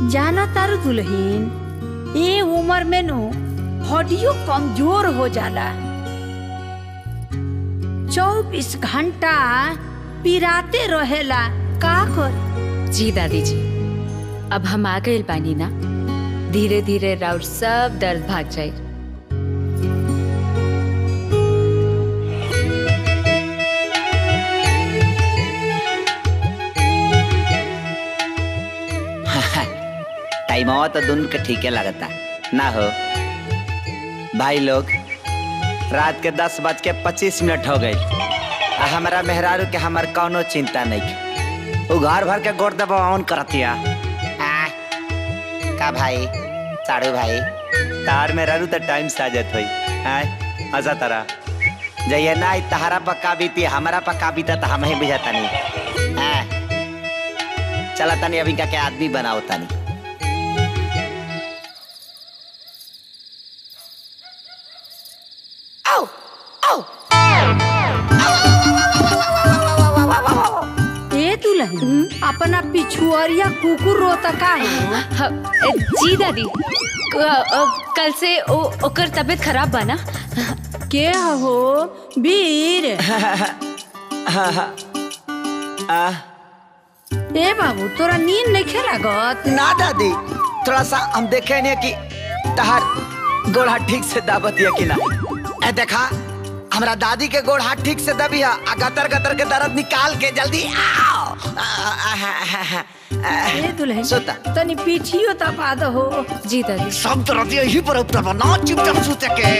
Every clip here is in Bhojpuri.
जाना तारू दुल्हीन, ये उम्र में नो हड्डियों कमजोर हो जाला। 24 घंटा पिराते रहेला, का कर? जी दादी जी, अब हम आ गए बानी ना, धीरे धीरे राउर सब दर्द भाग जाए। टाइम तो दोनों के ठीक है लगता ना हो भाई लोग। रात के 10:25 हो गई। हमारा मेहरारू के हमार कौनो चिंता नहीं, वो घर भर के गोड़ दबावन करतिया। का भाई साड़ू भाई तार मेहरारू तो टाइम से आ जात हुई हजा तारा जइए ना तहारा पक्का बीती हमारा पक्का बीता तो हम ही बुझाता नहीं। चला तनी अभी का क्या आदमी बनाओ तनी। अपना पिछुआरिया कुकुर रोता का है? जी दादी, कल से ओकर तबीयत खराब बना। के हो वीर? ए बाबू तोरा नींद नहीं लागत? ना दादी, थोड़ा सा हम देखे नहीं कि तहार गोड़ा ठीक से दाबत है कि ना। ए देखा हमरा दादी के गोड़ हाथ ठीक से दबी है, गतर गतर के दर्द निकाल के जल्दी आओ। सोता तनी पीछियो तपा दो हो। जी दादी। सब दर्द यही पर उतर ना, चुपचाप सोते के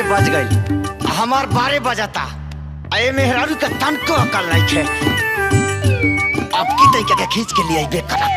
बज गई, हमार 12 बजाता। अरे मेहरारू का तन को अकल नहीं है, अब की तरीके के खींच के लिए बेकरा।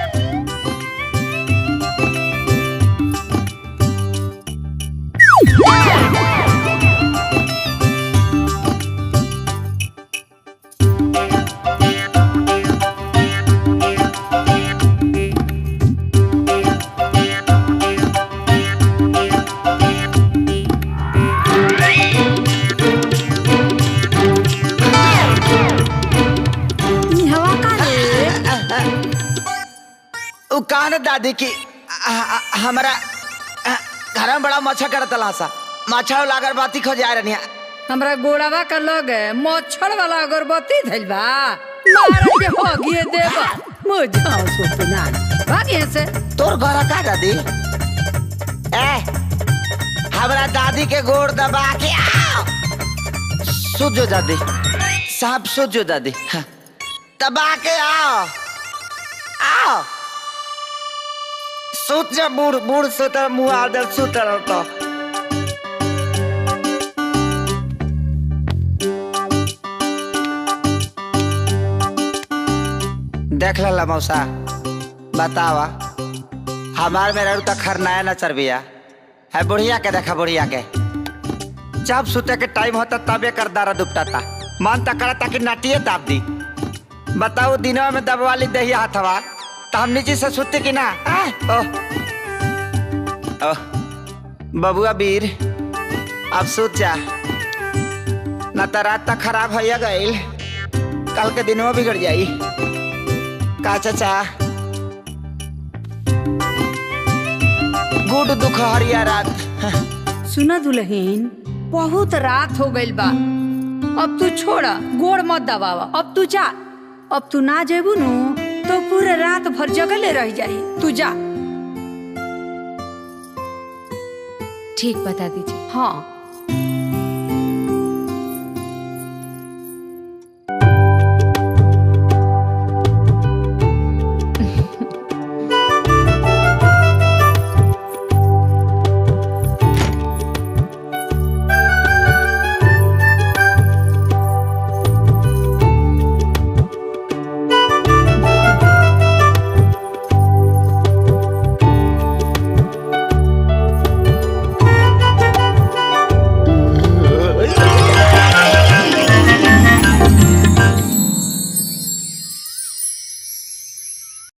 कान दादी की हमारा घर में बड़ा मच्छर करता लासा, मच्छर वाला अगरबत्ती खो जा रही है। हमरा गोड़ावा का लग मच्छर वाला अगरबत्ती धइल बा, मारे के हो गिए देबा मुझा सुतना भागे से। तोर घर का दादी? हमरा दादी के गोड़ दबा के आओ। सुजो दादी, साहब सुजो दादी, दबा के आओ आओ। सूत जा बूढ़ बूढ़ सुतर मुँह आदर सुतर तो देख ला मौसा बतावा, हमार मेरा तो खरनाया न चरबिया है। बुढ़िया के देखा, बुढ़िया के जब सुते के टाइम होता तबे कर दारा दुपटाता, मन तक करता कि नाटिए दाब दी। बताओ दिनों में दबवाली दही हाथवा तो हम नीचे से सुते कि ना। ओह बबुआ वीर अब सूत जा, न तो रात तक खराब हो गई, कल के दिन में बिगड़ जाई। का चाचा गुड दुखहरिया रात। सुना दुल्हीन, बहुत रात हो गई बा, अब तू छोड़ा गोड़ मत दबावा। अब तू जा, अब तू ना जेबू नु तो पूरे रात भर जगले रह जाई। तू जा। ठीक बता दीजिए। हाँ